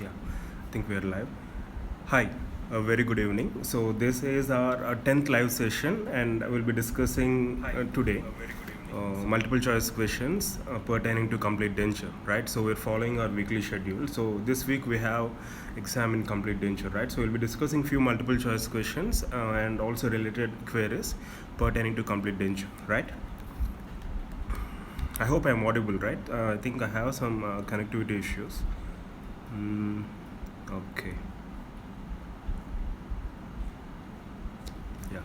Yeah, I think we are live. Hi, a very good evening. So this is our 10th live session, and I will be discussing today multiple choice questions pertaining to complete denture, right? So we're following our weekly schedule. So this week we have exam in complete denture, right? So we'll be discussing few multiple choice questions and also related queries pertaining to complete denture, right? I hope I'm audible, right? I think I have some connectivity issues. Okay. Yeah.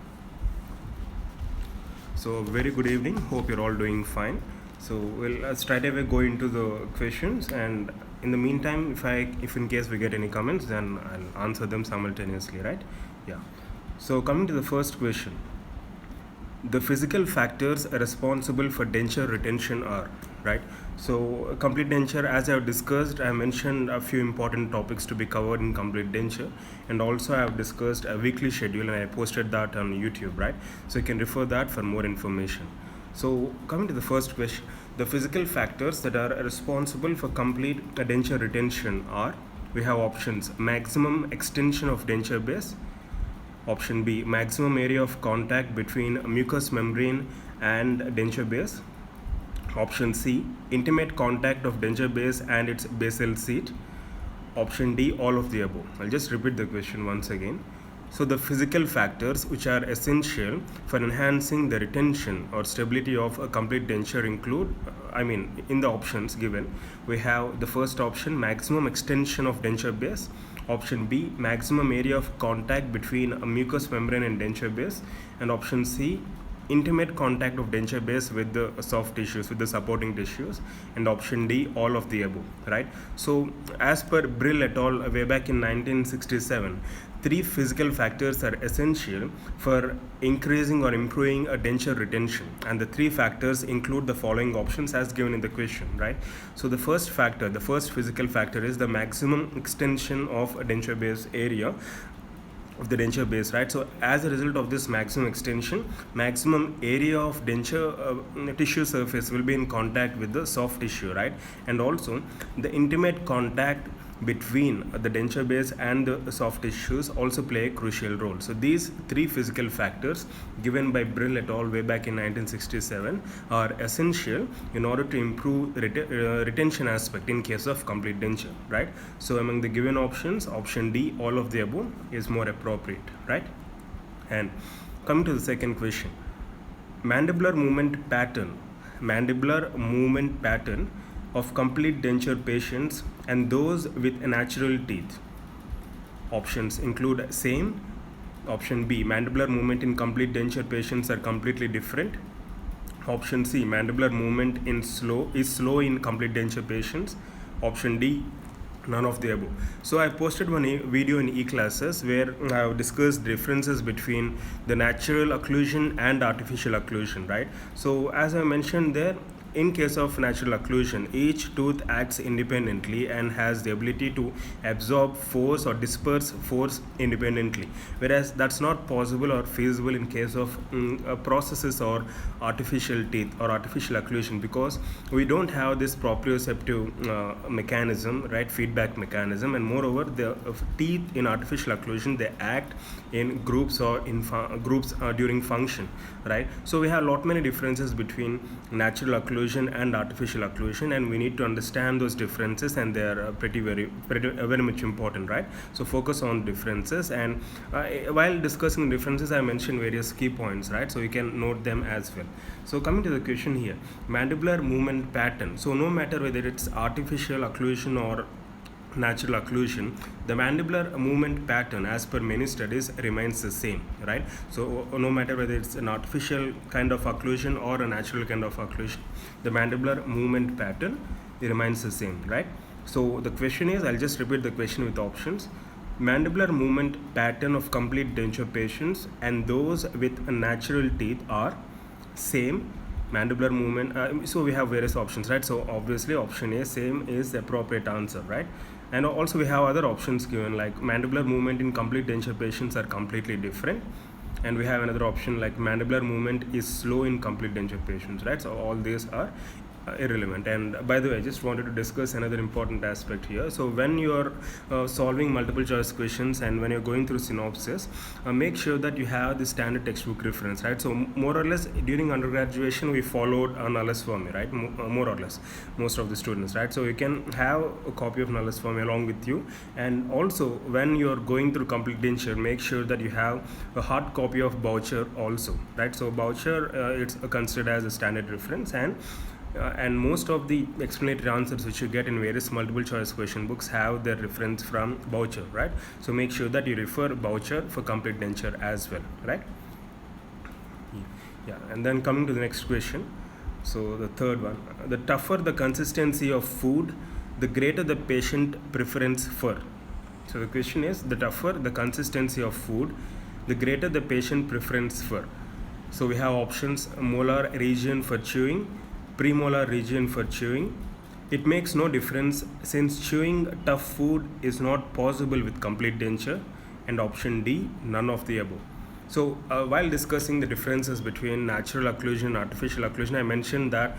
So very good evening. Hope you're all doing fine. So we'll straight away go into the questions, and in the meantime, if in case we get any comments, then I'll answer them simultaneously, right? Yeah. So coming to the first question, the physical factors responsible for denture retention are, right? So complete denture, as I have discussed, I mentioned a few important topics to be covered in complete denture, and also I have discussed a weekly schedule and I posted that on YouTube, right? So you can refer that for more information. So coming to the first question, the physical factors that are responsible for complete denture retention are, we have options: maximum extension of denture base. Option B, maximum area of contact between mucous membrane and denture base. Option C, intimate contact of denture base and its basal seat. Option D, all of the above. I'll just repeat the question once again. So the physical factors which are essential for enhancing the retention or stability of a complete denture include, in the options given, we have the first option, maximum extension of denture base. Option B, maximum area of contact between a mucous membrane and denture base. And option C, intimate contact of denture base with the soft tissues, with the supporting tissues. And option D, all of the above, right? So as per Brill et al. Way back in 1967, three physical factors are essential for increasing or improving a denture retention, and the three factors include the following options as given in the question, right? So the first physical factor is the maximum extension of a denture base area of the denture base, right? So as a result of this maximum extension, maximum area of denture tissue surface will be in contact with the soft tissue, right? And also the intimate contact between the denture base and the soft tissues also play a crucial role. So these three physical factors given by Brill et al. Way back in 1967 are essential in order to improve retention aspect in case of complete denture, right? So among the given options, option D, all of the above, is more appropriate, right? And coming to the second question, mandibular movement pattern of complete denture patients and those with natural teeth. Options include same. Option B, mandibular movement in complete denture patients are completely different. Option C, mandibular movement is slow in complete denture patients. Option D, none of the above. So I posted one video in e-classes where I have discussed differences between the natural occlusion and artificial occlusion, right? So as I mentioned there, in case of natural occlusion, each tooth acts independently and has the ability to absorb force or disperse force independently, whereas that's not possible or feasible in case of processes or artificial teeth or artificial occlusion, because we don't have this proprioceptive mechanism, right, feedback mechanism, and moreover the teeth in artificial occlusion, they act in groups or in groups during function, right? So we have a lot many differences between natural occlusion and artificial occlusion, and we need to understand those differences, and they are very much important, right? So focus on differences, and while discussing differences, I mentioned various key points, right? So you can note them as well. So coming to the question here, mandibular movement pattern. So no matter whether it's artificial occlusion or natural occlusion, the mandibular movement pattern as per many studies remains the same, right? So no matter whether it's an artificial kind of occlusion or a natural kind of occlusion, the mandibular movement pattern remains the same, right? So the question is, I'll just repeat the question with options. Mandibular movement pattern of complete denture patients and those with natural teeth are same. Mandibular movement, so we have various options, right? So obviously option A, same, is the appropriate answer, right? And also we have other options given, like mandibular movement in complete denture patients are completely different, and we have another option like mandibular movement is slow in complete denture patients, right? So all these are irrelevant. And by the way, I just wanted to discuss another important aspect here. So when you are solving multiple choice questions and when you're going through synopsis, make sure that you have the standard textbook reference, right? So more or less during undergraduation we followed a nullus forme, right? More or less most of the students, right? So you can have a copy of nullus forme along with you. And also when you're going through complete denture, make sure that you have a hard copy of Boucher also, right? So Boucher it's considered as a standard reference, and most of the explanatory answers which you get in various multiple choice question books have their reference from Boucher, right? So make sure that you refer Boucher for complete denture as well, right? Yeah, and then coming to the next question. So the third one, the tougher the consistency of food, the greater the patient preference for. So the question is, the tougher the consistency of food, the greater the patient preference for. So we have options: molar region for chewing, premolar region for chewing. It makes no difference since chewing tough food is not possible with complete denture. And option D, none of the above. So while discussing the differences between natural occlusion and artificial occlusion, I mentioned that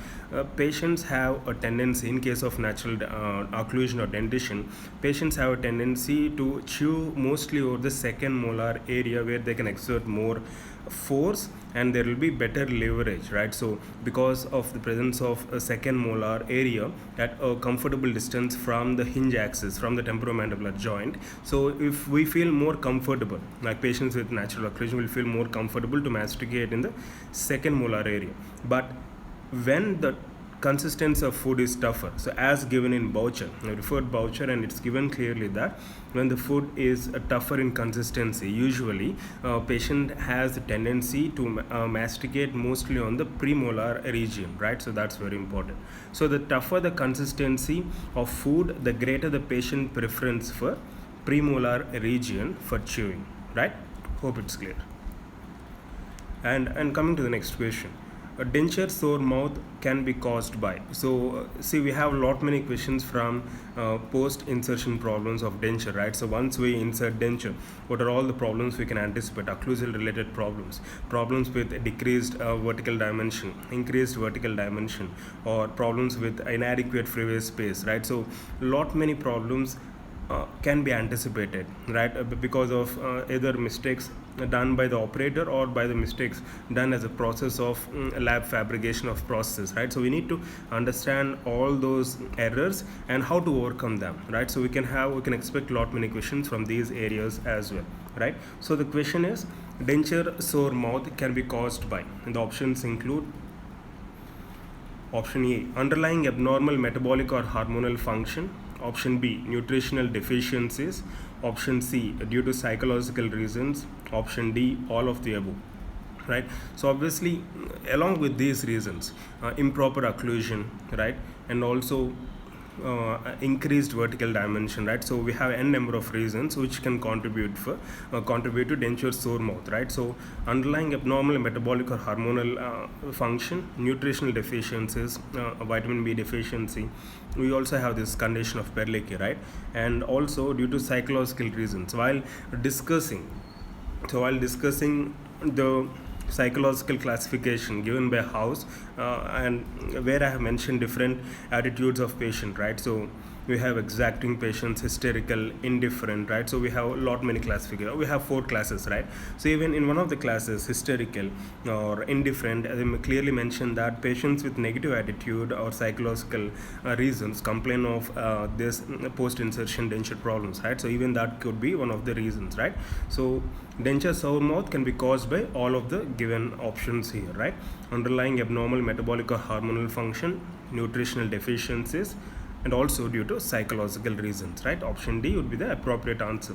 patients have a tendency, in case of natural occlusion or dentition, patients have a tendency to chew mostly over the second molar area where they can exert more force and there will be better leverage, right? So because of the presence of a second molar area at a comfortable distance from the hinge axis, from the temporomandibular joint, so if we feel more comfortable, like patients with natural occlusion will feel more comfortable to masticate in the second molar area. But when the consistency of food is tougher, so as given in Boucher, I referred Boucher, and it's given clearly that when the food is tougher in consistency, usually patient has a tendency to masticate mostly on the premolar region, right? So that's very important. So the tougher the consistency of food, the greater the patient preference for premolar region for chewing, right? Hope it's clear. And coming to the next question, a denture sore mouth can be caused by. So see, we have many questions from post-insertion problems of denture, right? So once we insert denture, what are all the problems we can anticipate? Occlusal related problems with decreased vertical dimension, increased vertical dimension, or problems with inadequate freeway space, right? So many problems can be anticipated, right? Because of either mistakes done by the operator or by the mistakes done as a process of lab fabrication of processes, right? So we need to understand all those errors and how to overcome them, right? So we can expect many questions from these areas as well, right? So the question is, denture sore mouth can be caused by, and the options include option A, underlying abnormal metabolic or hormonal function; option B, nutritional deficiencies; option C, due to psychological reasons; option D, all of the above, right? So obviously along with these reasons, improper occlusion, right, and also increased vertical dimension, right? So we have n number of reasons which can contribute to denture sore mouth, right? So underlying abnormal metabolic or hormonal function, nutritional deficiencies, vitamin B deficiency. We also have this condition of Perlicki, right? And also due to psychological reasons. While discussing the psychological classification given by House, and where I have mentioned different attitudes of patient, right? So we have exacting patients, hysterical, indifferent, right? So we have many classifications. We have 4 classes, right? So even in one of the classes, hysterical or indifferent, as I clearly mentioned that patients with negative attitude or psychological reasons complain of this post-insertion denture problems, right? So even that could be one of the reasons, right? So denture sore mouth can be caused by all of the given options here, right? Underlying abnormal metabolic or hormonal function, nutritional deficiencies, and also due to psychological reasons, right? Option D would be the appropriate answer.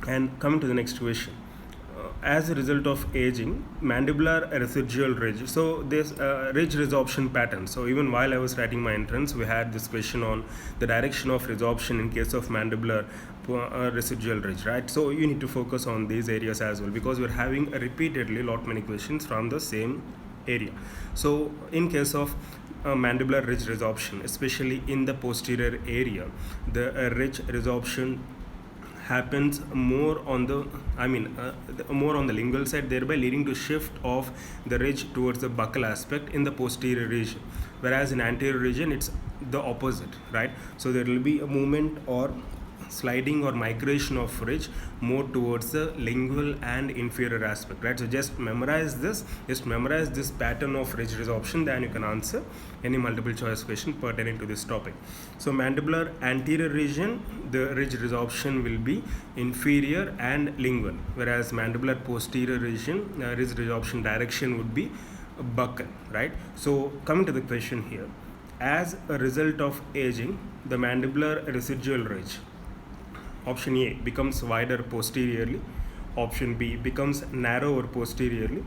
And coming to the next question, as a result of aging, mandibular residual ridge. So this ridge resorption pattern. So even while I was writing my entrance, we had this question on the direction of resorption in case of mandibular residual ridge, right? So you need to focus on these areas as well, because we're having repeatedly many questions from the same area. So in case of mandibular ridge resorption, especially in the posterior area, the ridge resorption happens more on the more on the lingual side, thereby leading to shift of the ridge towards the buccal aspect in the posterior region, whereas in anterior region it's the opposite, right? So there will be a movement or sliding or migration of ridge more towards the lingual and inferior aspect, right? So just memorize this pattern of ridge resorption, then you can answer any multiple choice question pertaining to this topic. So mandibular anterior region, the ridge resorption will be inferior and lingual, whereas mandibular posterior region, ridge resorption direction would be buccal, right? So coming to the question here, as a result of aging, the mandibular residual ridge, option A, becomes wider posteriorly, option B, becomes narrower posteriorly,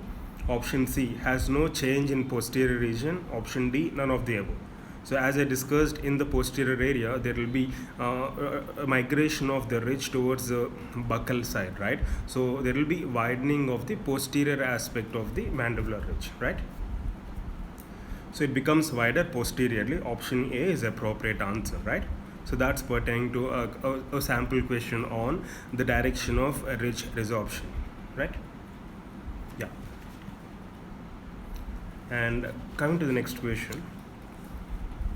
option C, has no change in posterior region, option D, none of the above. So as I discussed, in the posterior area there will be a migration of the ridge towards the buccal side, right? So there will be widening of the posterior aspect of the mandibular ridge, right? So it becomes wider posteriorly, option A is appropriate answer, right? So that's pertaining to a sample question on the direction of ridge resorption, right? Yeah. And coming to the next question,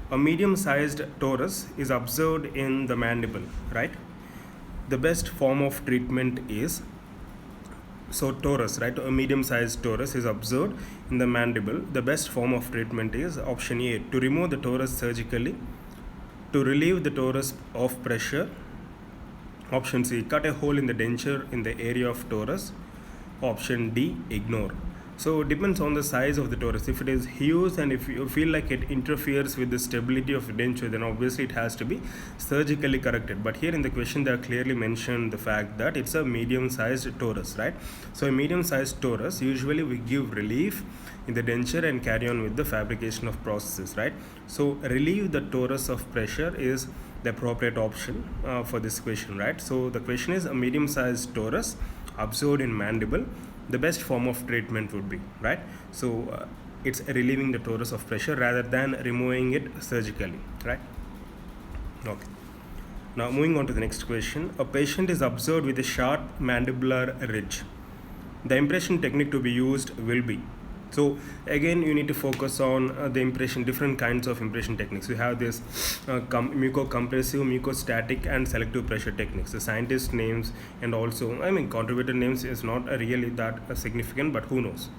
a medium-sized torus is observed in the mandible, right? The best form of treatment is, so torus, right? A medium-sized torus is observed in the mandible. The best form of treatment is option A, to remove the torus surgically, to relieve the torus of pressure, option C, cut a hole in the denture in the area of torus, option D, ignore. So it depends on the size of the torus. If it is huge and if you feel like it interferes with the stability of the denture, then obviously it has to be surgically corrected. But here in the question they have clearly mentioned the fact that it's a medium-sized torus, right? So a medium-sized torus, usually we give relief in the denture and carry on with the fabrication of processes, right? So relieve the torus of pressure is the appropriate option for this question, right? So the question is a medium-sized torus observed in mandible, the best form of treatment would be, right? So it's relieving the torus of pressure rather than removing it surgically, right? Okay. Now moving on to the next question, a patient is observed with a sharp mandibular ridge. The impression technique to be used will be, so again you need to focus on the impression, different kinds of impression techniques. You have this mucocompressive, mucostatic and selective pressure techniques. The scientist names and also contributor names is not really that significant, but who knows,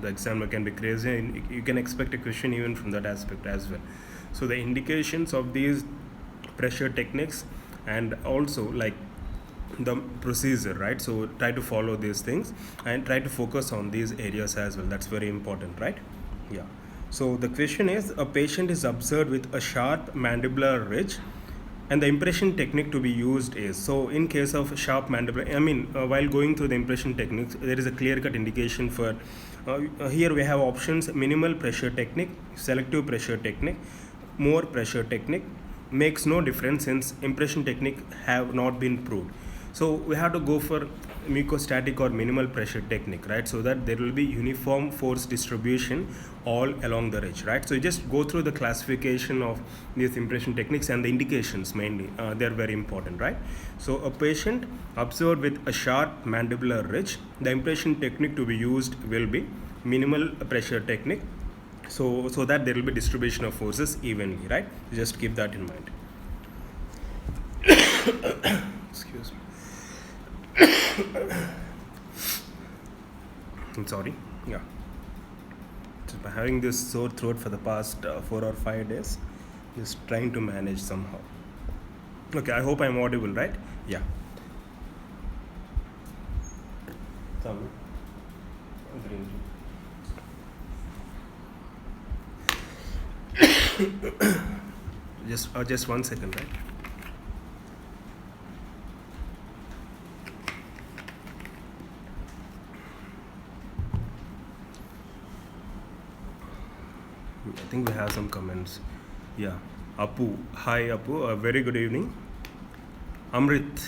the examiner can be crazy and you can expect a question even from that aspect as well. So the indications of these pressure techniques and also like the procedure, right? So try to follow these things and try to focus on these areas as well. That's very important, right? Yeah. So the question is, a patient is observed with a sharp mandibular ridge and the impression technique to be used is, so in case of sharp mandibular, while going through the impression techniques, there is a clear-cut indication for here we have options: minimal pressure technique, selective pressure technique, more pressure technique. Makes no difference since impression technique have not been proved. So we have to go for mucostatic or minimal pressure technique, right? So that there will be uniform force distribution all along the ridge, right? So you just go through the classification of these impression techniques and the indications mainly. They're very important, right? So a patient observed with a sharp mandibular ridge, the impression technique to be used will be minimal pressure technique. So that there will be distribution of forces evenly, right? Just keep that in mind. Excuse me. I'm sorry. Yeah. Just by having this sore throat for the past 4 or 5 days, just trying to manage somehow. Okay, I hope I'm audible, right? Yeah. Just 1 second, right? I think we have some comments. Yeah. Apu. Hi, Apu. Very good evening. Amrit.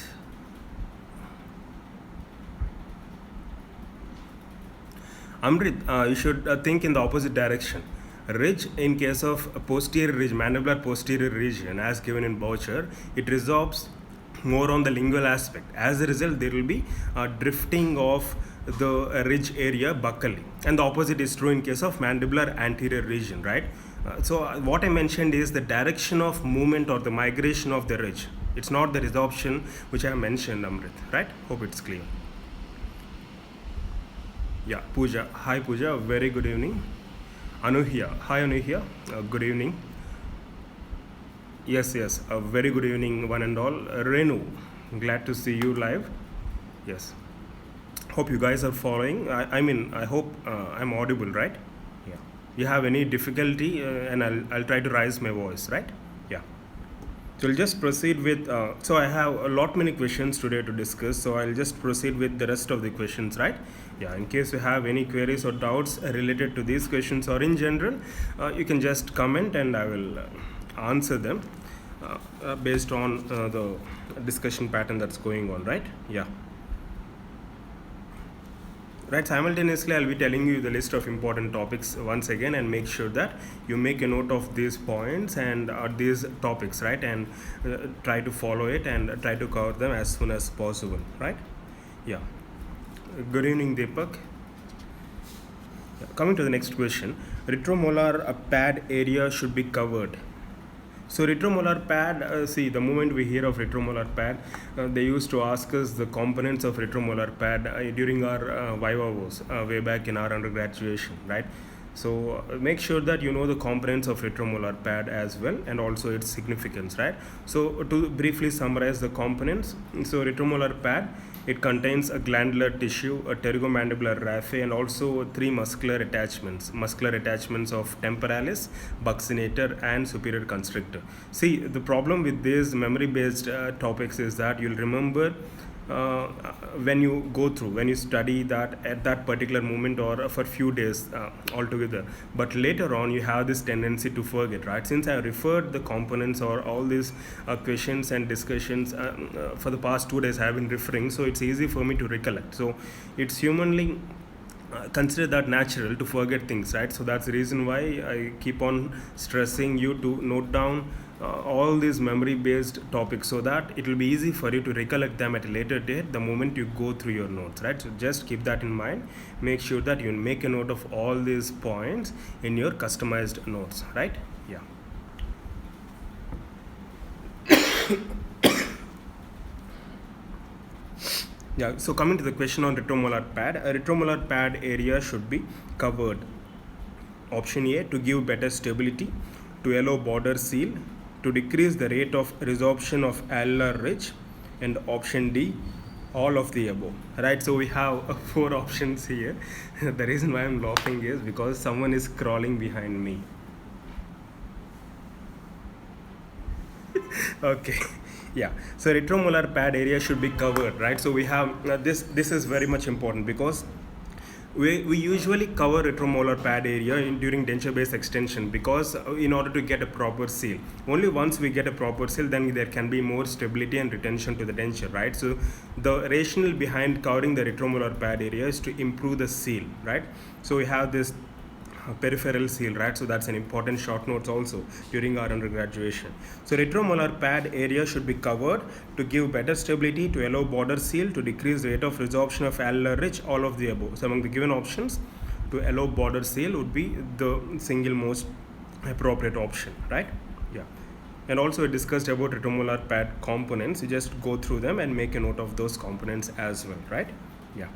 You should think in the opposite direction. Ridge, in case of posterior ridge, mandibular posterior region, as given in Boucher, it resorbs more on the lingual aspect. As a result, there will be drifting of the ridge area buccally, and the opposite is true in case of mandibular anterior region, right? So what I mentioned is the direction of movement or the migration of the ridge. It's not the resorption which I mentioned, Amrit, right? Hope it's clear. Yeah, Pooja. Hi, Pooja. Very good evening. Anuhya. Hi, Anuhya. Good evening. Yes, a very good evening, one and all. Renu, glad to see you live. Yes. Hope you guys are following. I hope I'm audible, right? Yeah. You have any difficulty, and I'll try to raise my voice, right? Yeah. So I'll just proceed with. So I have a lot many questions today to discuss. So I'll just proceed with the rest of the questions, right? Yeah. In case you have any queries or doubts related to these questions or in general, you can just comment and I will answer them based on the discussion pattern that's going on, right? Yeah. Right, simultaneously I'll be telling you the list of important topics once again, and make sure that you make a note of these points and these topics, right, and try to follow it and try to cover them as soon as possible, right? Yeah. Good evening, Deepak. Coming to the next question, retromolar pad area should be covered. So retromolar pad, see, the moment we hear of retromolar pad, they used to ask us the components of retromolar pad during our vivos way back in our undergraduation, right? So make sure that you know the components of retromolar pad as well, and also its significance, right? So to briefly summarize the components, so retromolar pad, it contains a glandular tissue, a pterygomandibular raphe, and also three muscular attachments of temporalis, buccinator, and superior constrictor. See, the problem with these memory-based topics is that you'll remember when you study that at that particular moment or for few days altogether, but later on you have this tendency to forget, right? Since I referred the components or all these questions and discussions for the past 2 days I have been referring, so it's easy for me to recollect. So it's humanly consider that natural to forget things, right? So that's the reason why I keep on stressing you to note down all these memory based topics, so that it will be easy for you to recollect them at a later date the moment you go through your notes, right? So just keep that in mind. Make sure that you make a note of all these points in your customized notes, right? Yeah. Yeah, so coming to the question on retromolar pad, a retromolar pad area should be covered. Option A, to give better stability, to allow border seal, to decrease the rate of resorption of alveolar ridge, and option D, all of the above, right? So we have 4 options here. The reason why I'm laughing is because someone is crawling behind me. Okay. Yeah, so retromolar pad area should be covered, right? So we have this is very much important, because we usually cover retromolar pad area during denture based extension, because in order to get a proper seal, only once we get a proper seal, then there can be more stability and retention to the denture, right? So the rationale behind covering the retromolar pad area is to improve the seal, right? So we have this peripheral seal, right? So that's an important short notes also during our undergraduation. So retromolar pad area should be covered to give better stability, to allow border seal, to decrease rate of resorption of alveolar ridge, all of the above. So among the given options, to allow border seal would be the single most appropriate option, right? Yeah. And also we discussed about retromolar pad components. You just go through them and make a note of those components as well, right? Yeah.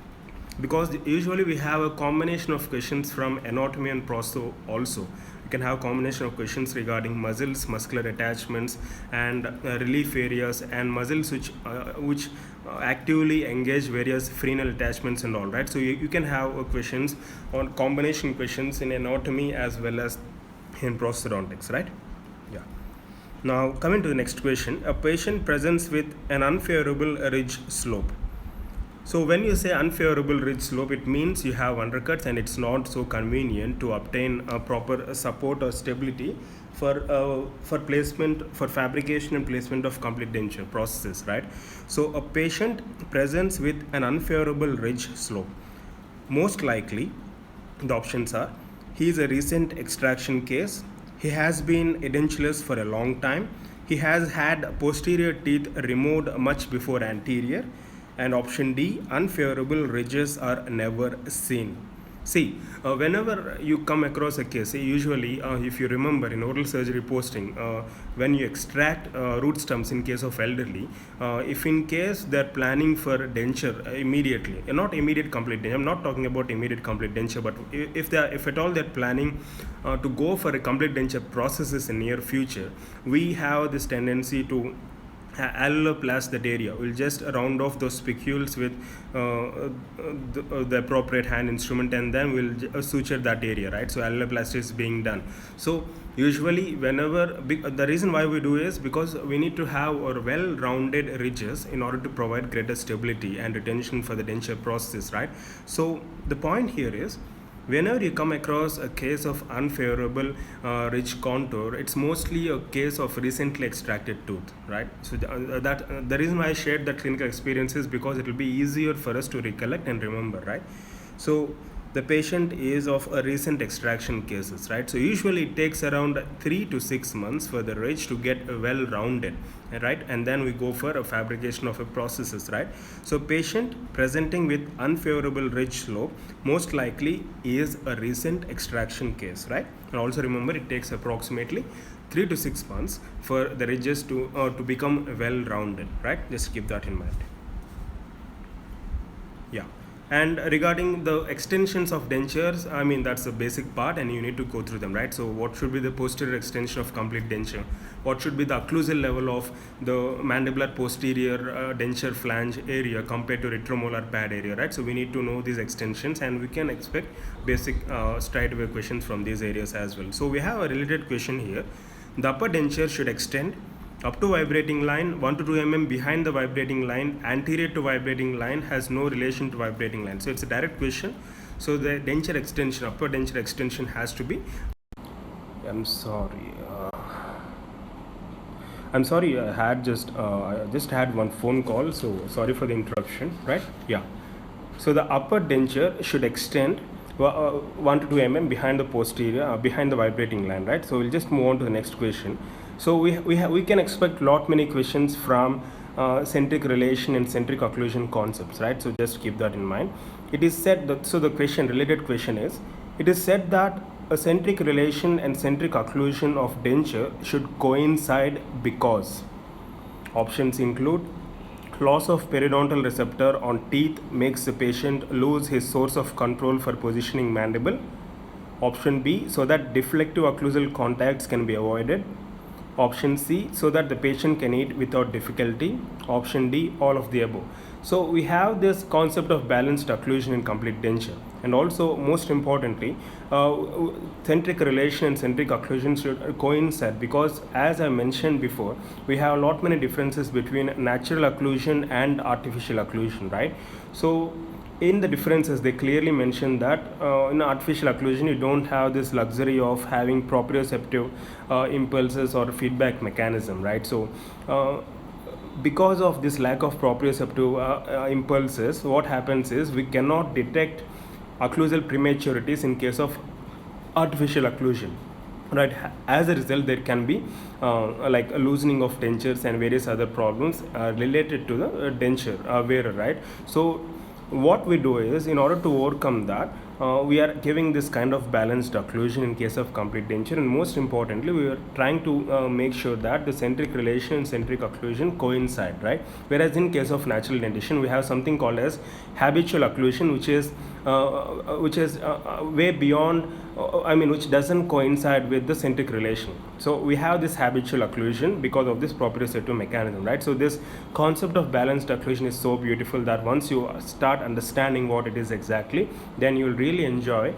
Because usually we have a combination of questions from anatomy and prosto also. You can have combination of questions regarding muscles, muscular attachments, and relief areas, and muscles which actively engage various frenal attachments and all, right? So you can have questions on combination questions in anatomy as well as in prosthodontics, right? Yeah. Now coming to the next question, a patient presents with an unfavorable ridge slope. So when you say unfavorable ridge slope, it means you have undercuts and it's not so convenient to obtain a proper support or stability for placement, for fabrication and placement of complete denture processes, right? So a patient presents with an unfavorable ridge slope. Most likely, the options are, he is a recent extraction case, he has been edentulous for a long time, he has had posterior teeth removed much before anterior. And option D, unfavorable ridges are never seen. See, whenever you come across a case, usually if you remember in oral surgery posting, when you extract root stumps in case of elderly, if in case they're planning for denture immediately, not immediate complete denture, I'm not talking about immediate complete denture, but if at all they're planning to go for a complete denture processes in near future, we have this tendency to alveolar that area. We'll just round off those spicules with the appropriate hand instrument, and then we'll suture that area, right? So alveoplasty is being done. So usually whenever the reason why we do is because we need to have a well-rounded ridges in order to provide greater stability and retention for the denture process, right? So the point here is, whenever you come across a case of unfavorable ridge contour, it's mostly a case of recently extracted tooth, right? So the reason why I shared that clinical experience is because it will be easier for us to recollect and remember, right? So the patient is of a recent extraction cases, right? So usually it takes around 3 to 6 months for the ridge to get well rounded, right? And then we go for a fabrication of a processes, right? So patient presenting with unfavorable ridge slope most likely is a recent extraction case, right? And also remember, it takes approximately 3 to 6 months for the ridges to become well rounded, right? Just keep that in mind. Yeah. And regarding the extensions of dentures, I mean, that's a basic part and you need to go through them, right? So what should be the posterior extension of complete denture? What should be the occlusal level of the mandibular posterior denture flange area compared to retromolar pad area, right? So we need to know these extensions, and we can expect basic straightaway questions from these areas as well. So we have a related question here. The upper denture should extend up to vibrating line 1 to 2 mm behind the vibrating line, anterior to vibrating line, has no relation to vibrating line. So it's a direct question. So the denture extension, upper denture extension has to be, I'm sorry, I just had one phone call, so sorry for the interruption, right? Yeah. So the upper denture should extend 1 to 2 mm behind the posterior, behind the vibrating line, right? So we'll just move on to the next question. So we can expect many questions from centric relation and centric occlusion concepts, right? So just keep that in mind. It is said that, so the related question is, it is said that a centric relation and centric occlusion of denture should coincide because options include loss of periodontal receptor on teeth makes the patient lose his source of control for positioning mandible. Option B, so that deflective occlusal contacts can be avoided. Option C, so that the patient can eat without difficulty. Option D, all of the above. So we have this concept of balanced occlusion in complete denture, and also most importantly, centric relation and centric occlusion should coincide because, as I mentioned before, we have many differences between natural occlusion and artificial occlusion, right? So in the differences, they clearly mention that in artificial occlusion, you don't have this luxury of having proprioceptive impulses or feedback mechanism, right? So because of this lack of proprioceptive impulses, what happens is we cannot detect occlusal prematurities in case of artificial occlusion, right? As a result, there can be like a loosening of dentures and various other problems related to the denture wearer, right? So what we do is, in order to overcome that, we are giving this kind of balanced occlusion in case of complete denture, and most importantly, we are trying to make sure that the centric relation and centric occlusion coincide, right? Whereas in case of natural dentition, we have something called as habitual occlusion, which is way beyond, which doesn't coincide with the centric relation. So we have this habitual occlusion because of this proprioceptive mechanism, right? So this concept of balanced occlusion is so beautiful that once you start understanding what it is exactly, then you will really enjoy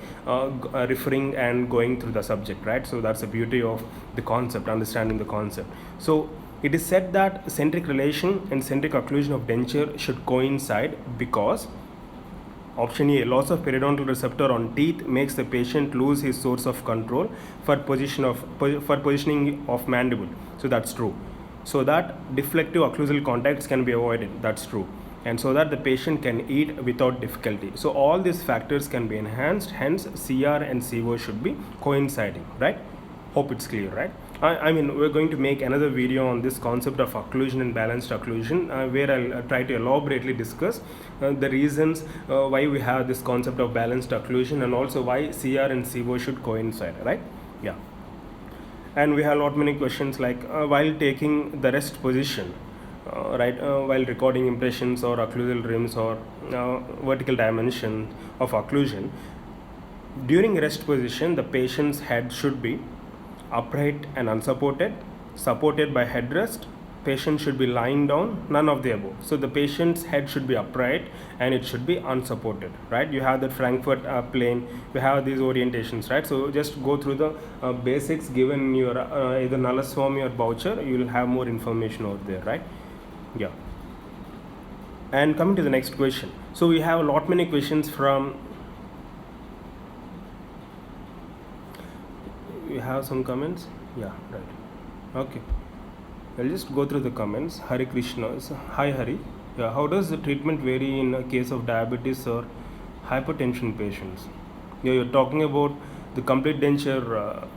referring and going through the subject, right? So that's the beauty of the concept, understanding the concept. So it is said that centric relation and centric occlusion of denture should coincide because option A, loss of periodontal receptor on teeth makes the patient lose his source of control for positioning of mandible. So that's true. So that deflective occlusal contacts can be avoided. That's true. And so that the patient can eat without difficulty. So all these factors can be enhanced. Hence, CR and CO should be coinciding, right? Hope it's clear, right? I mean, we're going to make another video on this concept of occlusion and balanced occlusion, where I'll try to elaborately discuss the reasons why we have this concept of balanced occlusion, and also why CR and CO should coincide, right? Yeah. And we have a lot many questions like while taking the rest position, while recording impressions or occlusal rims or vertical dimension of occlusion, during rest position the patient's head should be upright and unsupported, supported by headrest. Patient should be lying down, none of the above. So the patient's head should be upright and it should be unsupported, right? You have the Frankfurt plane, you have these orientations, right? So just go through the basics given in your either Nullis form or voucher. You will have more information over there, right? Yeah. And coming to the next question, so we have a lot many questions from, you have some comments? Yeah, right. Okay, I'll just go through the comments. Hari Krishna, hi Hari. Yeah, how does the treatment vary in a case of diabetes or hypertension patients? Yeah, you're talking about the complete denture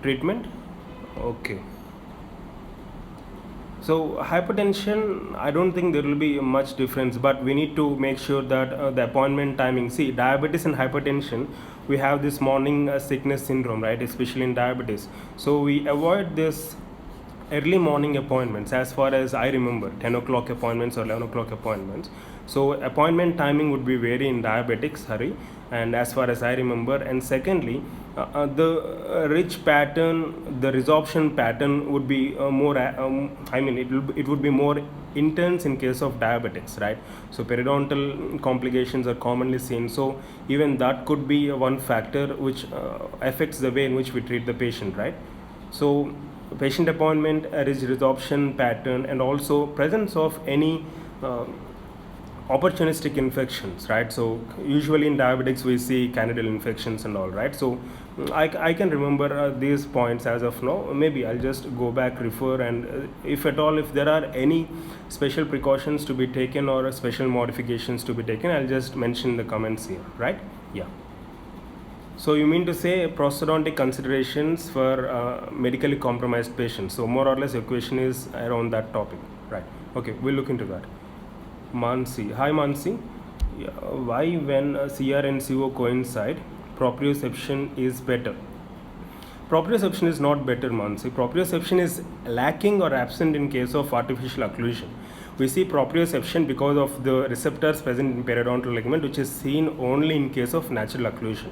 treatment. Okay. So hypertension, I don't think there will be much difference, but we need to make sure that the appointment timing. See, diabetes and hypertension, we have this morning sickness syndrome, right? Especially in diabetes. So we avoid this early morning appointments, as far as I remember, 10 o'clock appointments or 11 o'clock appointments. So appointment timing would be vary in diabetics, Hari, and as far as I remember. And secondly, the rich pattern, the resorption pattern would be more, I mean, it would be more intense in case of diabetics, right? So periodontal complications are commonly seen. So even that could be one factor which affects the way in which we treat the patient, right? So patient appointment, rich resorption pattern, and also presence of any opportunistic infections, right? So usually in diabetics we see candidal infections and all, right? So I can remember these points as of now. Maybe I'll just go back, refer, and if at all, if there are any special precautions to be taken or special modifications to be taken, I'll just mention in the comments here, right? Yeah. So you mean to say prosthodontic considerations for medically compromised patients. So more or less your question is around that topic, right? Okay, we'll look into that. Mansi, hi Mansi. Yeah, why when CR and CO coincide, proprioception is better? Proprioception is not better, Mansi. Proprioception is lacking or absent in case of artificial occlusion. We see proprioception because of the receptors present in periodontal ligament, which is seen only in case of natural occlusion.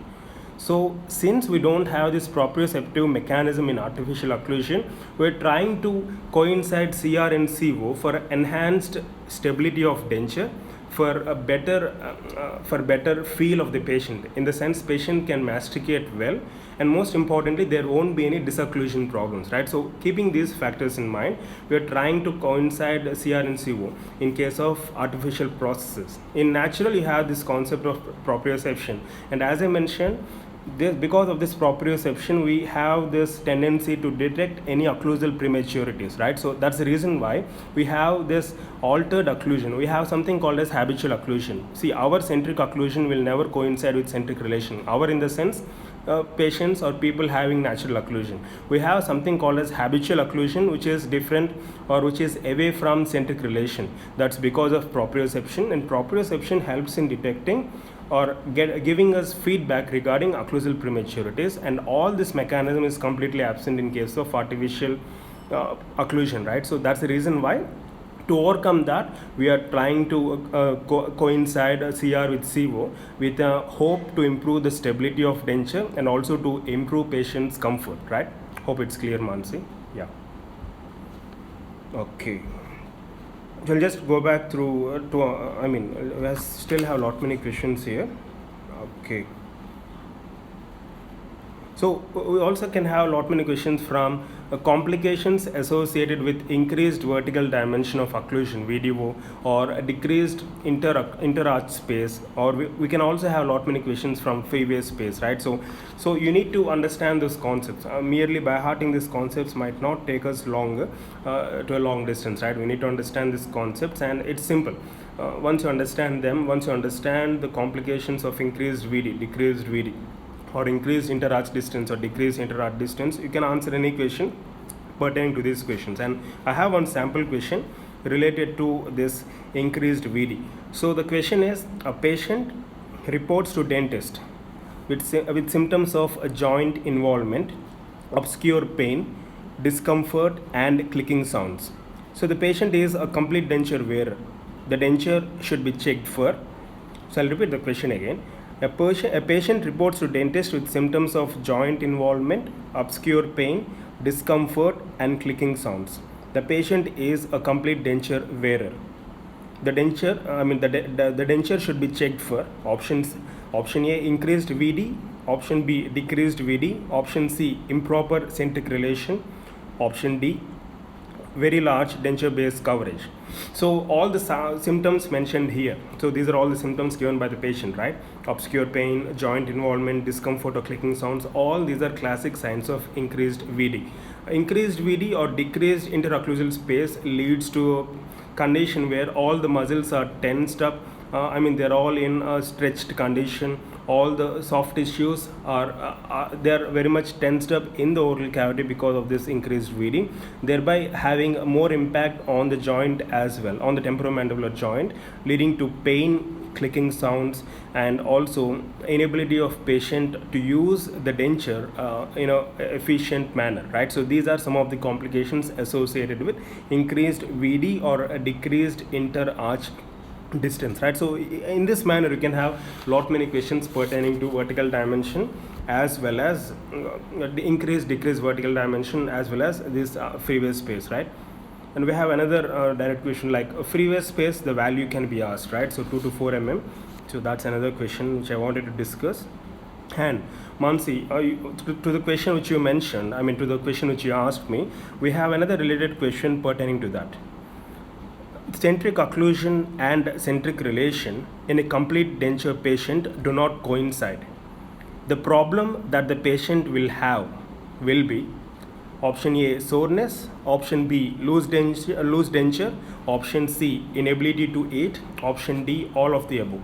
So since we don't have this proprioceptive mechanism in artificial occlusion, we're trying to coincide CR and CO for enhanced stability of denture, for a better feel of the patient. In the sense, patient can masticate well, and most importantly, there won't be any disocclusion problems, right? So keeping these factors in mind, we are trying to coincide CR and CO in case of artificial processes. In natural, you have this concept of proprioception, and as I mentioned, because of this proprioception, we have this tendency to detect any occlusal prematurities, right? So that's the reason why we have this altered occlusion. We have something called as habitual occlusion. See, our centric occlusion will never coincide with centric relation. Our, in the sense, patients or people having natural occlusion. We have something called as habitual occlusion, which is different or which is away from centric relation. That's because of proprioception, and proprioception helps in detecting or giving us feedback regarding occlusal prematurities, and all this mechanism is completely absent in case of artificial occlusion, right? So that's the reason why, to overcome that, we are trying to coincide CR with CO with a hope to improve the stability of denture and also to improve patients' comfort, right? Hope it's clear, Mansi. Yeah. Okay. We'll just go back through I mean, we still have a lot many questions here. Okay. So we also can have a lot many questions from complications associated with increased vertical dimension of occlusion, VDO, or a decreased interarch space, or we can also have a lot many questions from freeway space, right? So you need to understand those concepts. Merely by hearting these concepts might not take us longer to a long distance, right? We need to understand these concepts, and it's simple. Once you understand them, once you understand the complications of increased VD, decreased VD, or increased interarch distance or decreased interarch distance, you can answer any question pertaining to these questions. And I have one sample question related to this increased VD. So the question is, a patient reports to dentist with symptoms of a joint involvement, obscure pain, discomfort and clicking sounds. So the patient is a complete denture wearer. The denture should be checked for. So I'll repeat the question again. A patient reports to dentist with symptoms of joint involvement, obscure pain, discomfort and clicking sounds. The patient is a complete denture wearer. The denture should be checked for options. Option A, increased VD. Option B, decreased VD. Option C, improper centric relation. Option D, very large denture base coverage. So all the symptoms mentioned here, so these are all the symptoms given by the patient, right? Obscure pain, joint involvement, discomfort or clicking sounds, all these are classic signs of increased VD. Increased VD or decreased interocclusal space leads to a condition where all the muscles are tensed up. They're all in a stretched condition. All the soft tissues they're very much tensed up in the oral cavity because of this increased VD, thereby having more impact on the joint as well, on the temporomandibular joint, leading to pain, clicking sounds, and also inability of patient to use the denture in a efficient manner, right? So these are some of the complications associated with increased VD or a decreased interarch distance, right? So in this manner you can have lot many questions pertaining to vertical dimension as well as the increased decreased vertical dimension as well as this freeway space, right? And we have another direct question like freeway space, the value can be asked, right? So 2 to 4 mm. So that's another question which I wanted to discuss. And Mansi, to the question which you mentioned, to the question which you asked me, we have another related question pertaining to that. Centric occlusion and centric relation in a complete denture patient do not coincide. The problem that the patient will have will be option A, soreness, option B, loose denture, option C, inability to eat, option D, all of the above.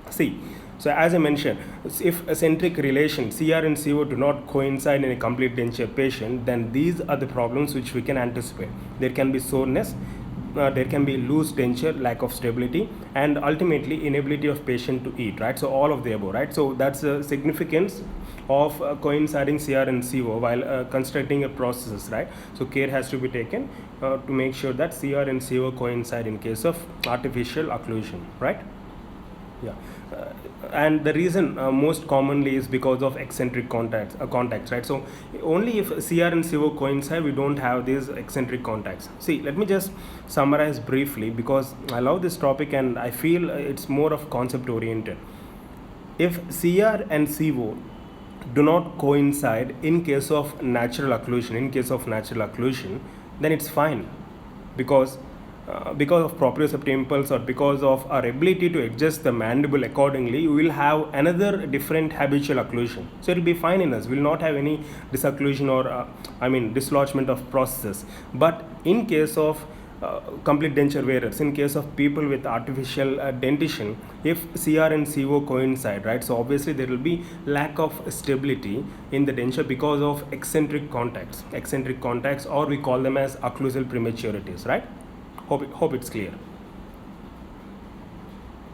See, so as I mentioned, if a centric relation CR and CO do not coincide in a complete denture patient, then these are the problems which we can anticipate. There can be soreness, there can be loose denture, lack of stability, and ultimately inability of patient to eat, right? So all of the above, right? So that's the significance of coinciding CR and CO while constructing a process, right? So care has to be taken to make sure that CR and CO coincide in case of artificial occlusion, right? Yeah. And the reason most commonly is because of eccentric contacts, right? So only if CR and CO coincide, we don't have these eccentric contacts. See, let me just summarize briefly because I love this topic and I feel it's more of concept oriented. If CR and CO do not coincide in case of natural occlusion, then it's fine because of proprioceptive impulse or because of our ability to adjust the mandible accordingly, we will have another different habitual occlusion. So it will be fine in us. We will not have any disocclusion or dislodgement of processes. But in case of complete denture wearers, in case of people with artificial dentition, if CR and CO coincide, right? So obviously there will be lack of stability in the denture because of eccentric contacts, or we call them as occlusal prematurities, right? Hope it's clear.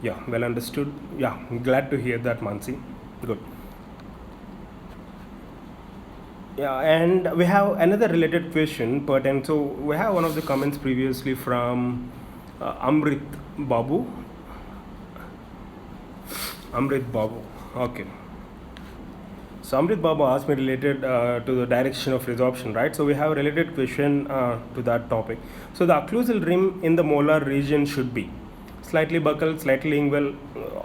Yeah, well understood. Yeah, glad to hear that, Mansi. Good. Yeah, and we have another related question pertaining. So we have one of the comments previously from Amrit Babu. Okay. So Amrit Babu asked me related to the direction of resorption, right? So we have a related question to that topic. So the occlusal rim in the molar region should be slightly buccal, slightly lingual,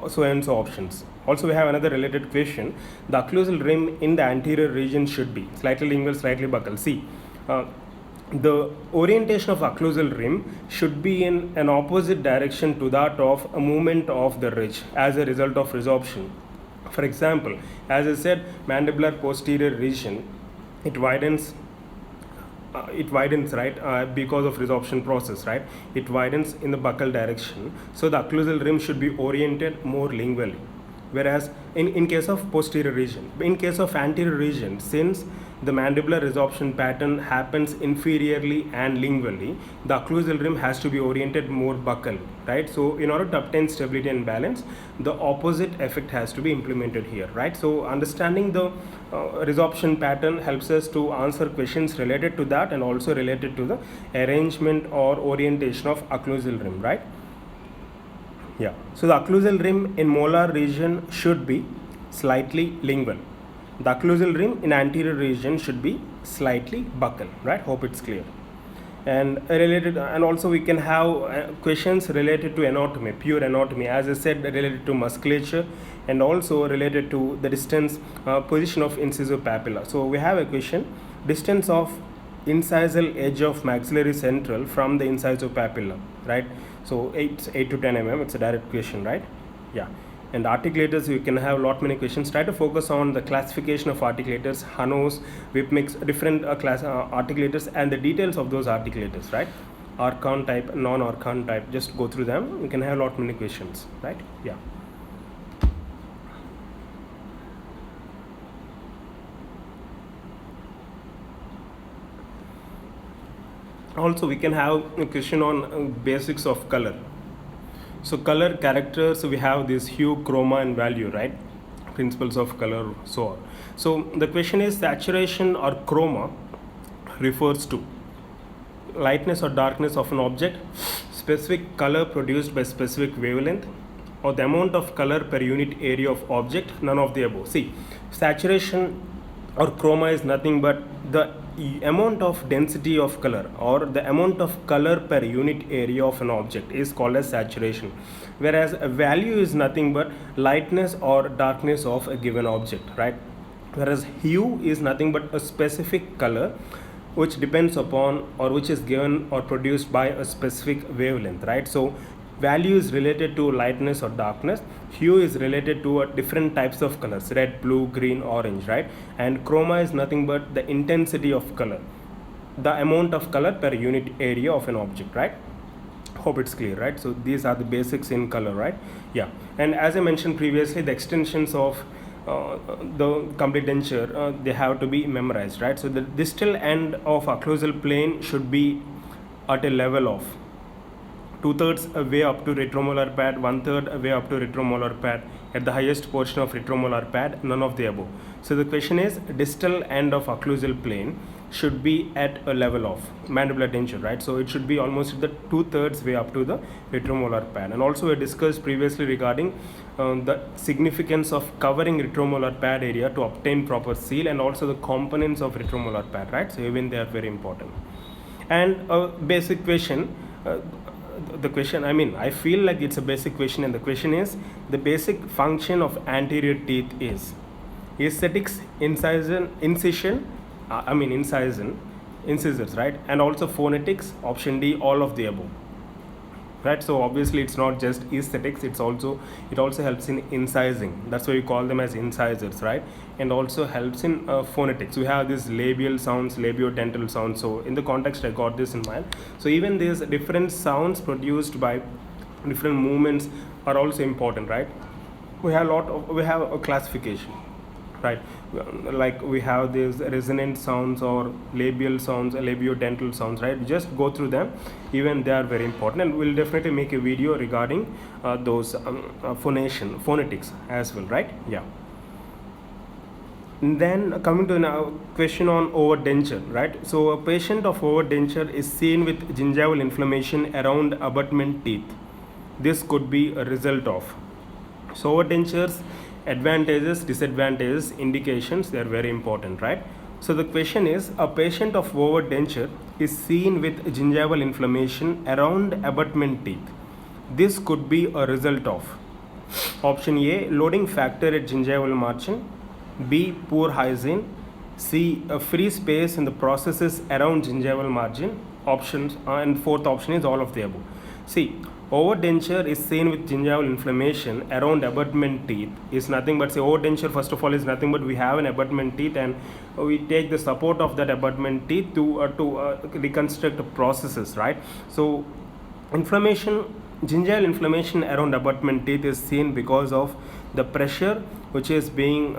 so and so options. Also we have another related question. The occlusal rim in the anterior region should be slightly lingual, slightly buccal. See, the orientation of occlusal rim should be in an opposite direction to that of a movement of the ridge as a result of resorption. For example, as I said, mandibular posterior region, it widens, right, because of resorption process, right? It widens in the buccal direction. So the occlusal rim should be oriented more lingually. Whereas in case of posterior region, in case of anterior region, since the mandibular resorption pattern happens inferiorly and lingually, the occlusal rim has to be oriented more buccal, right? So in order to obtain stability and balance, the opposite effect has to be implemented here, right? So understanding the resorption pattern helps us to answer questions related to that and also related to the arrangement or orientation of occlusal rim, right? Yeah, so the occlusal rim in molar region should be slightly lingual. The occlusal rim in anterior region should be slightly buccal, right? Hope it's clear. And also we can have questions related to anatomy, pure anatomy, as I said, related to musculature and also related to the distance, position of incisor papilla. So we have a question, distance of incisal edge of maxillary central from the incisor papilla, right? So 8 to 10 mm, it's a direct question, right? Yeah. And articulators, you can have lot many questions. Try to focus on the classification of articulators, Hanos, whip mix, different articulators and the details of those articulators, right? Archon type, non-archon type, just go through them. You can have lot many questions, right? Yeah. Also we can have a question on basics of color. So color characters, we have this hue, chroma and value, right? Principles of color, so on. So the question is, saturation or chroma refers to lightness or darkness of an object, specific color produced by specific wavelength, or the amount of color per unit area of object, none of the above. See, saturation or chroma is nothing but the amount of density of color or the amount of color per unit area of an object is called as saturation, whereas a value is nothing but lightness or darkness of a given object, right? Whereas hue is nothing but a specific color which depends upon or which is given or produced by a specific wavelength, right? So value is related to lightness or darkness, hue is related to different types of colors, red, blue, green, orange, right? And chroma is nothing but the intensity of color, the amount of color per unit area of an object, right? Hope it's clear, right? So these are the basics in color, right? Yeah. And as I mentioned previously, the extensions of the complete denture, they have to be memorized, right? So the distal end of occlusal plane should be at a level of 2/3 way up to retromolar pad, 1/3 way up to retromolar pad, at the highest portion of retromolar pad, none of the above. So the question is, distal end of occlusal plane should be at a level of mandibular denture, right? So it should be almost the 2/3 way up to the retromolar pad. And also we discussed previously regarding the significance of covering retromolar pad area to obtain proper seal, and also the components of retromolar pad, right? So even they are very important. And a basic question, the question, I feel like it's a basic question, and the question is, the basic function of anterior teeth is aesthetics, incisors, right? And also phonetics, option D, all of the above, right? So obviously it's not just aesthetics, it also helps in incising, that's why we call them as incisors, right? And also helps in phonetics. We have these labial sounds, labiodental sounds. So in the context I got this in mind. So even these different sounds produced by different movements are also important, right? We have a classification, right? Like we have these resonant sounds or labial sounds, labiodental sounds, right? Just go through them, even they are very important, and we'll definitely make a video regarding those phonetics as well, right? Yeah. And then coming to a question on overdenture, right? So a patient of overdenture is seen with gingival inflammation around abutment teeth. This could be a result of. So overdentures, advantages, disadvantages, indications, they are very important, right? So the question is, a patient of overdenture is seen with gingival inflammation around abutment teeth. This could be a result of option A, loading factor at gingival margin, B, poor hygiene, C, a free space in the processes around gingival margin, options, and fourth option is all of the above. See, overdenture is seen with gingival inflammation around abutment teeth is nothing but, say, overdenture first of all is nothing but we have an abutment teeth and we take the support of that abutment teeth to reconstruct the processes, right? So inflammation gingival inflammation around abutment teeth is seen because of the pressure which is being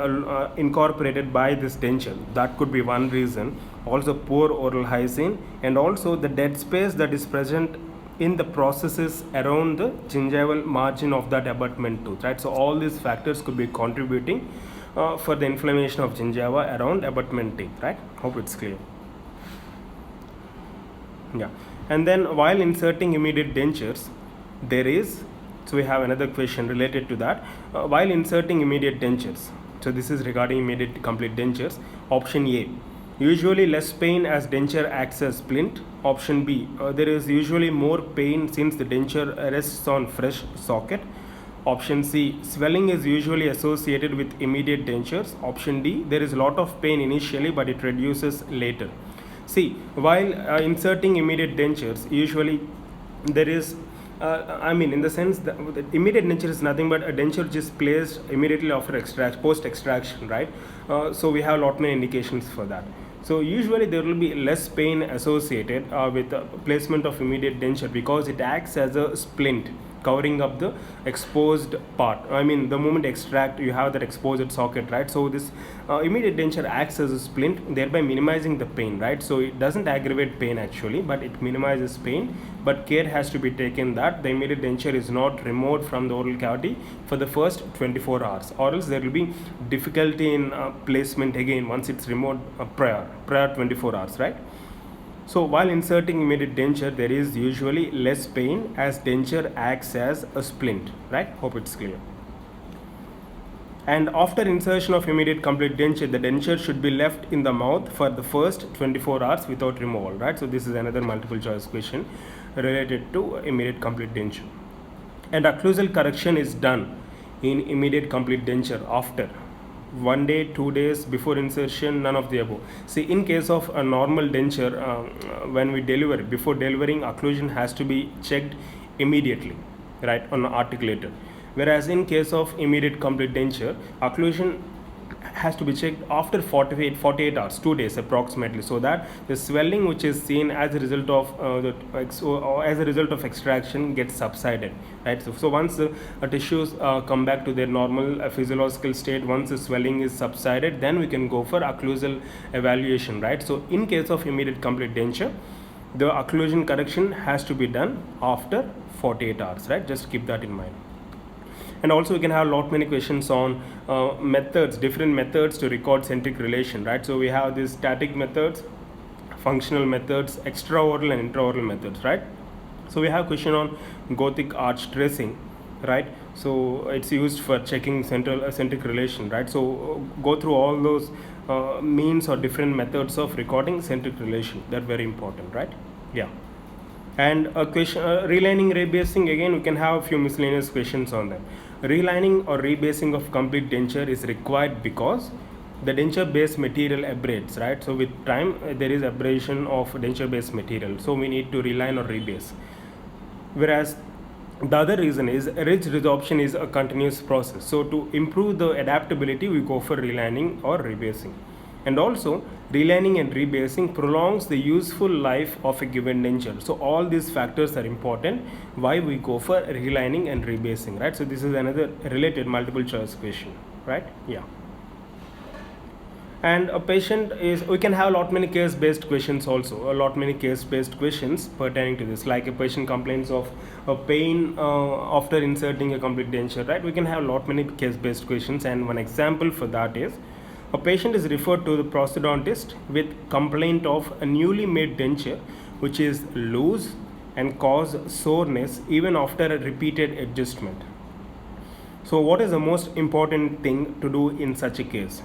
incorporated by this denture. That could be one reason. Also poor oral hygiene, and also the dead space that is present in the processes around the gingival margin of that abutment tooth, right? So all these factors could be contributing for the inflammation of gingiva around abutment teeth, right? Hope it's clear. Yeah. And then while inserting immediate dentures, so we have another question related to that. While inserting immediate dentures, so this is regarding immediate complete dentures. Option A, usually less pain as denture acts as splint. Option B, there is usually more pain since the denture rests on fresh socket. Option C, swelling is usually associated with immediate dentures. Option D, there is a lot of pain initially but it reduces later. See, while inserting immediate dentures, usually there is, in the sense that the immediate denture is nothing but a denture which is placed immediately after post extraction, right? So we have a lot many indications for that. So usually there will be less pain associated with the placement of immediate denture because it acts as a splint covering up the exposed part. The moment extract, you have that exposed socket, right? So this immediate denture acts as a splint, thereby minimizing the pain, right? So it doesn't aggravate pain actually, but it minimizes pain. But care has to be taken that the immediate denture is not removed from the oral cavity for the first 24 hours, or else there will be difficulty in placement again once it's removed prior 24 hours, right? So while inserting immediate denture, there is usually less pain as denture acts as a splint, right? Hope it's clear. And after insertion of immediate complete denture, the denture should be left in the mouth for the first 24 hours without removal, right? So this is another multiple choice question related to immediate complete denture. And occlusal correction is done in immediate complete denture after 1 day, 2 days, before insertion, none of the above. See, in case of a normal denture, when we deliver, before delivering, occlusion has to be checked immediately, right, on the articulator. Whereas in case of immediate complete denture, occlusion has to be checked after 48 hours, 2 days approximately, so that the swelling which is seen as a result of extraction gets subsided, right? So once the tissues come back to their normal physiological state, once the swelling is subsided, then we can go for occlusal evaluation, right? So in case of immediate complete denture, the occlusion correction has to be done after 48 hours, right? Just keep that in mind. And also we can have many questions on different methods to record centric relation, right? So we have these static methods, functional methods, extraoral and intraoral methods, right? So we have question on Gothic arch tracing, right? So it's used for checking centric relation, right? So go through all those means or different methods of recording centric relation. They're very important, right? Yeah. And a question, relining, rebasing, again we can have a few miscellaneous questions on them. Relining or rebasing of complete denture is required because the denture based material abrades, right? So with time there is abrasion of denture based material, so we need to reline or rebase. Whereas the other reason is ridge resorption is a continuous process, so to improve the adaptability we go for relining or rebasing. And also relining and rebasing prolongs the useful life of a given denture. So all these factors are important why we go for relining and rebasing, right? So this is another related multiple choice question, right? Yeah. And a patient is, we can have many case based questions also, many case based questions pertaining to this, like a patient complains of a pain after inserting a complete denture, right? We can have many case based questions, and one example for that is a patient is referred to the prosthodontist with complaint of a newly made denture which is loose and cause soreness even after a repeated adjustment. So what is the most important thing to do in such a case?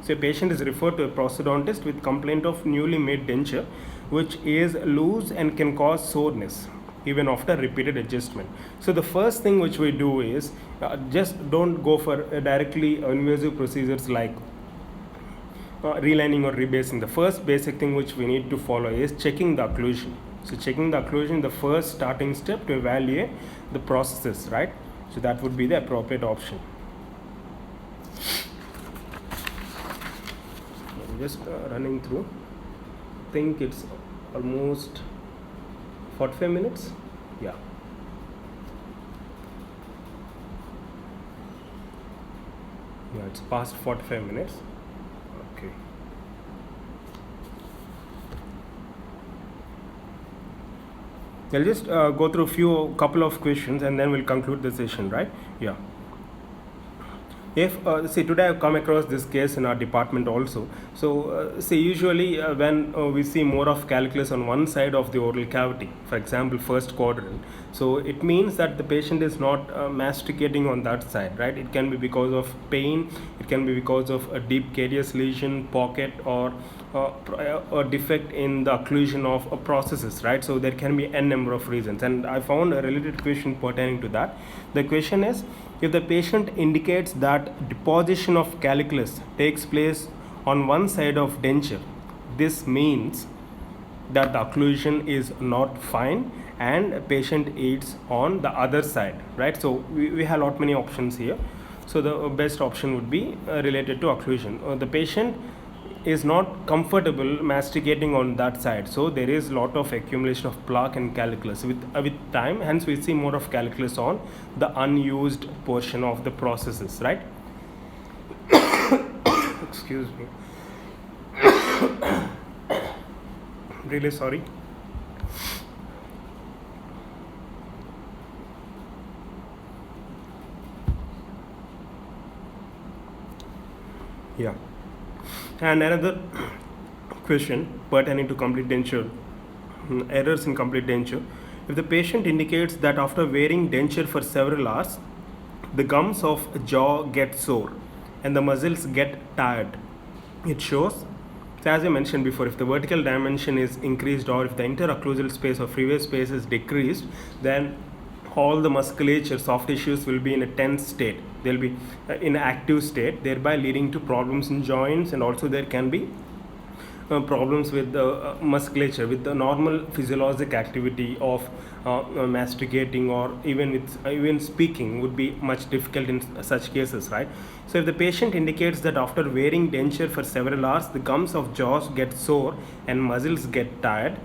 So a patient is referred to a prosthodontist with complaint of newly made denture which is loose and can cause soreness even after repeated adjustment. So the first thing which we do is just don't go for directly invasive procedures like relining or rebasing. The first basic thing which we need to follow is checking the occlusion. So checking the occlusion, the first starting step to evaluate the processes, right? So that would be the appropriate option. I'm just running through. I think it's almost 45 minutes. Yeah. Yeah, it's past 45 minutes. Okay. I'll just go through couple of questions and then we'll conclude the session, right? Yeah. If see, today I've come across this case in our department also. So see, usually when we see more of calculus on one side of the oral cavity, for example first quadrant, so it means that the patient is not masticating on that side, right? It can be because of pain, it can be because of a deep carious lesion, pocket, or a defect in the occlusion of processes, right? So there can be n number of reasons, and I found a related question pertaining to that. The question is, if the patient indicates that deposition of calculus takes place on one side of denture, this means that the occlusion is not fine and patient eats on the other side, right? So we have lot many options here. So the best option would be related to occlusion. The patient is not comfortable masticating on that side, so there is lot of accumulation of plaque and calculus with time, hence we see more of calculus on the unused portion of the processes, right? Excuse me. Really sorry. Yeah. And another question pertaining to complete denture, errors in complete denture. If the patient indicates that after wearing denture for several hours, the gums of jaw get sore and the muscles get tired, it shows. So as I mentioned before, if the vertical dimension is increased or if the interocclusal space or freeway space is decreased, then all the musculature, soft tissues will be in a tense state. They'll be in an active state, thereby leading to problems in joints, and also there can be problems with the musculature, with the normal physiologic activity of masticating, or even speaking would be much difficult in such cases, right? So if the patient indicates that after wearing denture for several hours, the gums of jaws get sore and muscles get tired,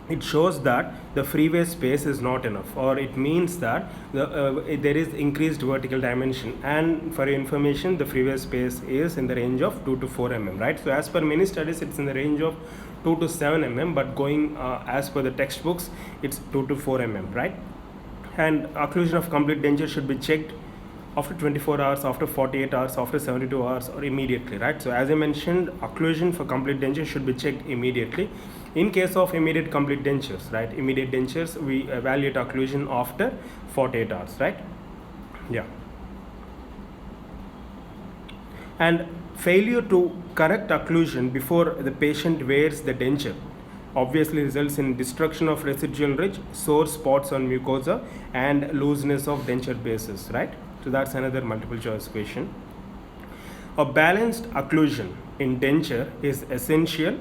it shows that the freeway space is not enough, or it means that there is increased vertical dimension. And for your information, the freeway space is in the range of 2 to 4 mm, right? So as per many studies, it's in the range of 2 to 7 mm, but going as per the textbooks, it's 2 to 4 mm, right? And occlusion of complete denture should be checked after 24 hours, after 48 hours, after 72 hours, or immediately, right? So as I mentioned, occlusion for complete denture should be checked immediately. In case of immediate complete dentures, right, immediate dentures, we evaluate occlusion after 48 hours, right? Yeah. And failure to correct occlusion before the patient wears the denture obviously results in destruction of residual ridge, sore spots on mucosa, and looseness of denture bases, right? So that's another multiple choice question. A balanced occlusion in denture is essential.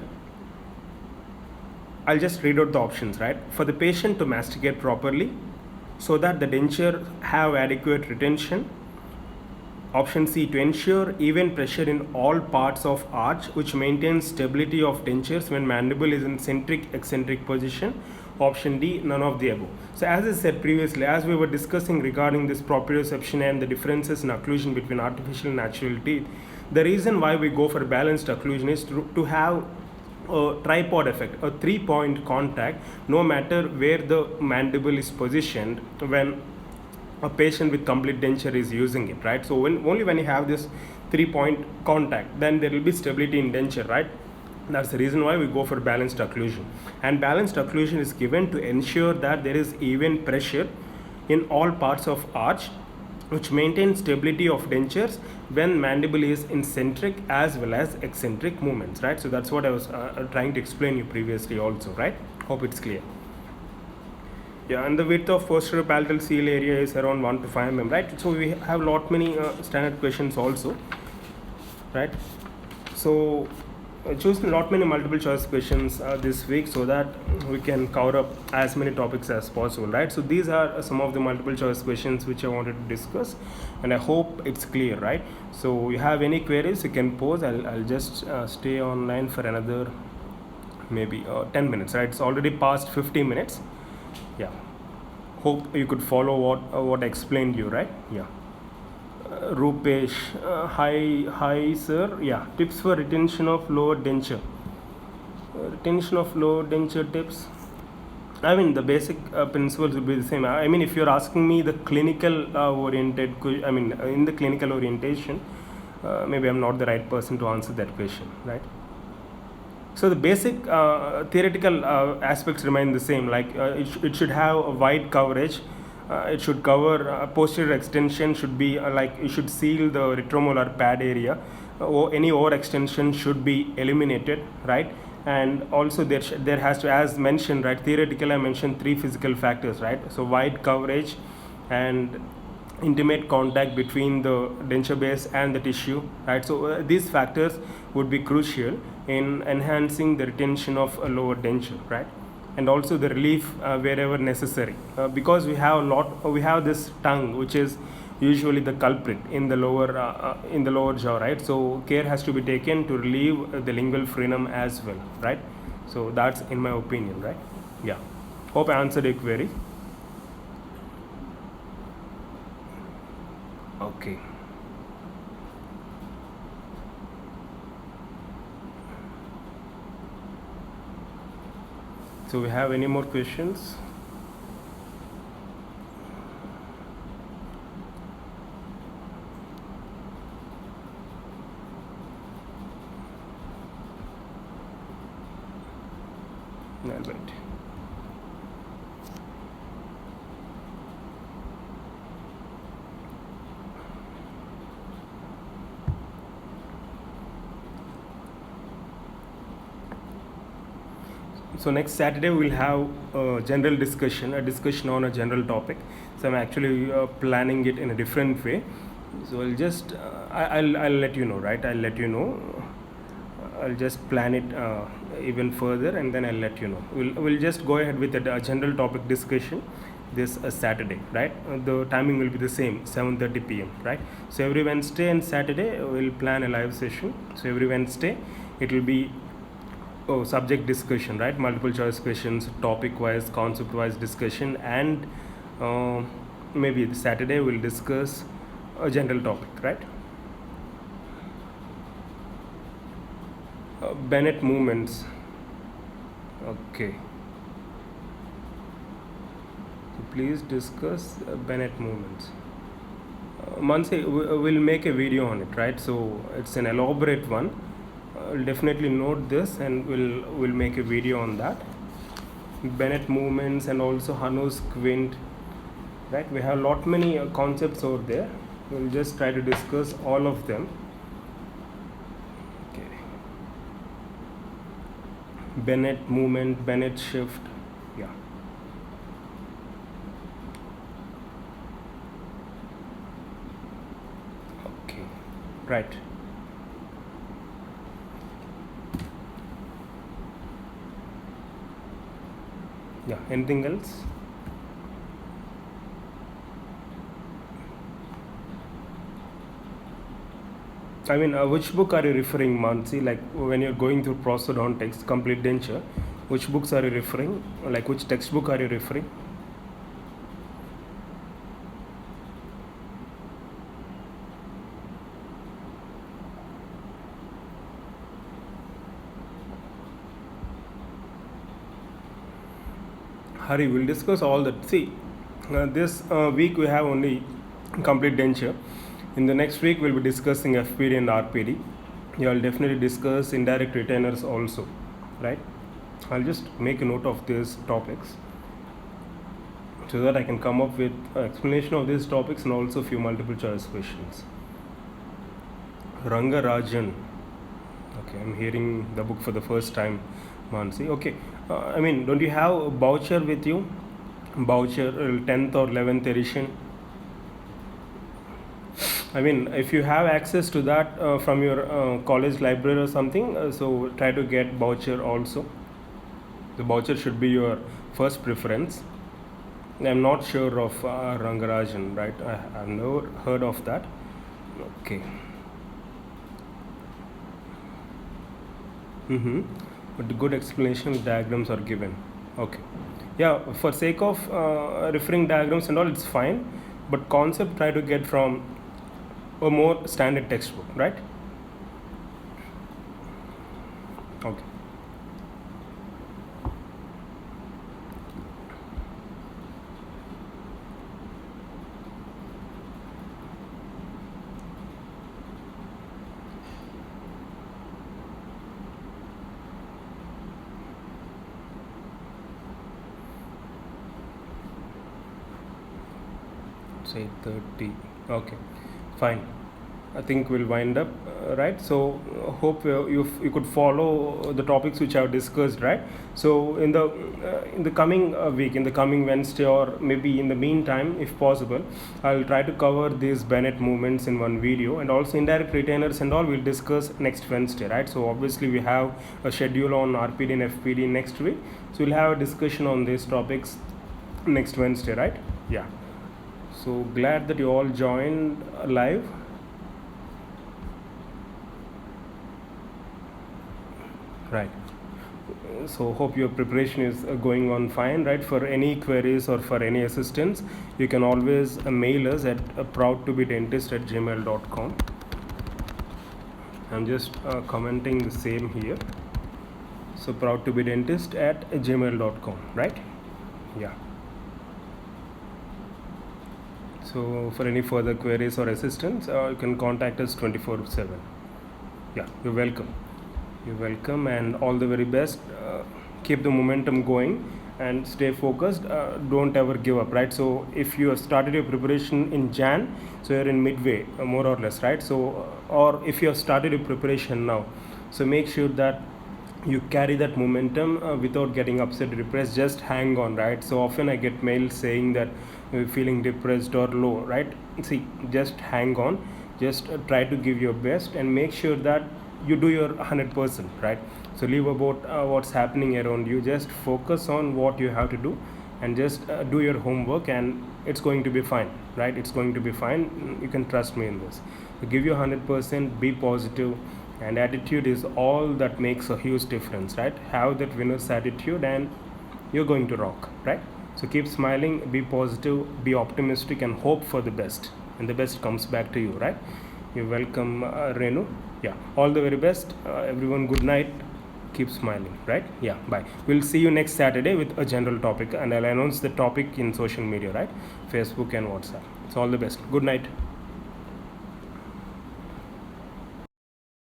I'll just read out the options, right? For the patient to masticate properly so that the denture have adequate retention. Option C, to ensure even pressure in all parts of arch, which maintains stability of dentures when mandible is in centric eccentric position. Option D, none of the above. So as I said previously, as we were discussing regarding this proprioception and the differences in occlusion between artificial and natural teeth, the reason why we go for balanced occlusion is to have a tripod effect, a 3-point contact, no matter where the mandible is positioned when a patient with complete denture is using it, right? So only when you have this 3-point contact, then there will be stability in denture, right? That's the reason why we go for balanced occlusion. And balanced occlusion is given to ensure that there is even pressure in all parts of arch, which maintains stability of dentures when mandible is in centric as well as eccentric movements, right? So that's what I was trying to explain you previously also, right? Hope it's clear. Yeah, and the width of posterior palatal seal area is around 1 to 5 mm, right? So we have lot many standard questions also, right? So choose lot many multiple choice questions this week so that we can cover up as many topics as possible, right? So these are some of the multiple choice questions which I wanted to discuss, and I hope it's clear, right? So you have any queries, you can pose. I'll just stay online for another maybe 10 minutes, right? It's already past 50 minutes. Yeah, hope you could follow what I explained you, right? Yeah. Rupesh, hi sir. Yeah, tips for retention of lower denture. Retention of lower denture tips. I mean, the basic principles will be the same. I mean, if you're asking me the clinical oriented, in the clinical orientation, maybe I'm not the right person to answer that question, right? So the basic theoretical aspects remain the same. Like it should have a wide coverage. It should cover posterior extension. Should be like it should seal the retromolar pad area. Or any overextension should be eliminated, right? And also there has to, as mentioned, right? Theoretically, I mentioned 3 physical factors, right? So wide coverage and intimate contact between the denture base and the tissue, right? So these factors would be crucial in enhancing the retention of a lower denture, right? And also the relief wherever necessary, because we have this tongue, which is usually the culprit in the lower jaw, right? So care has to be taken to relieve the lingual frenum as well, right? So that's in my opinion, right? Yeah, hope I answered your query. Okay. So we have any more questions? All right. So next Saturday we'll have a general discussion, on a general topic. So I'm actually planning it in a different way. So I'll just I'll let you know, right? I'll let you know. I'll just plan it even further, and then I'll let you know. We'll just go ahead with a general topic discussion this Saturday, right? The timing will be the same, 7:30 p.m., right? So every Wednesday and Saturday we'll plan a live session. So every Wednesday it will be subject discussion, right? Multiple choice questions, topic wise, concept wise discussion, and maybe the Saturday we'll discuss a general topic, right? Bennett movements. Okay. So please discuss Bennett movements. Mansi, we'll make a video on it, right? So it's an elaborate one. I'll definitely note this, and we'll make a video on that. Bennett movements and also Hanu's squint, right? We have many concepts over there. We'll just try to discuss all of them. Okay. Bennett movement, Bennett shift, yeah. Okay, right. Yeah, anything else? I mean, which book are you referring, Mansi? Like when you're going through prosthodontics, complete denture, which books are you referring? Like which textbook are you referring? Hari, we'll discuss all that. See, this week we have only complete denture. In the next week, we'll be discussing FPD and RPD. You'll definitely discuss indirect retainers also, right? I'll just make a note of these topics so that I can come up with an explanation of these topics and also a few multiple choice questions. Rangarajan. Okay, I'm hearing the book for the first time, Mansi. Okay, I mean, don't you have a Boucher with you? Boucher, 10th or 11th edition? I mean, if you have access to that from your college library or something, so try to get Boucher also. The Boucher should be your first preference. I'm not sure of Rangarajan, right? I've never heard of that. Okay. But the good explanation diagrams are given. Okay. Yeah, for sake of referring diagrams and all, it's fine. But concept try to get from or more standard textbook, right? Okay. It's 8:30. Okay, fine. I think we'll wind up, right? So hope you could follow the topics which I've discussed, right? So in the coming week, in the coming Wednesday, or maybe in the meantime, if possible, I'll try to cover these Bennett movements in one video, and also indirect retainers and all we'll discuss next Wednesday, right? So obviously we have a schedule on RPD and FPD next week, so we'll have a discussion on these topics next Wednesday, right? Yeah. So glad that you all joined live. Right. So hope your preparation is going on fine, right? For any queries or for any assistance, you can always mail us at proudtobedentist@gmail.com. I'm just commenting the same here. So proudtobedentist@gmail.com, right? Yeah. So for any further queries or assistance, you can contact us 24/7. Yeah, you're welcome. You're welcome, and all the very best. Keep the momentum going and stay focused. Don't ever give up, right? So if you have started your preparation in Jan, so you're in midway, more or less, right? So or if you have started your preparation now, so make sure that you carry that momentum without getting upset, depressed. Just hang on, right? So often I get mails saying that you're feeling depressed or low, right? See, just hang on, just try to give your best and make sure that you do your 100%, right? So leave about what's happening around you, just focus on what you have to do and just do your homework, and it's going to be fine, right? It's going to be fine. You can trust me in this. So give your 100%, be positive, and attitude is all that makes a huge difference, right? Have that winner's attitude and you're going to rock, right? So keep smiling, be positive, be optimistic, and hope for the best, and the best comes back to you, right? You're welcome, Renu. Yeah, all the very best, everyone. Good night. Keep smiling, right? Yeah, bye. We'll see you next Saturday with a general topic, and I'll announce the topic in social media, right? Facebook and WhatsApp. So all the best. Good night.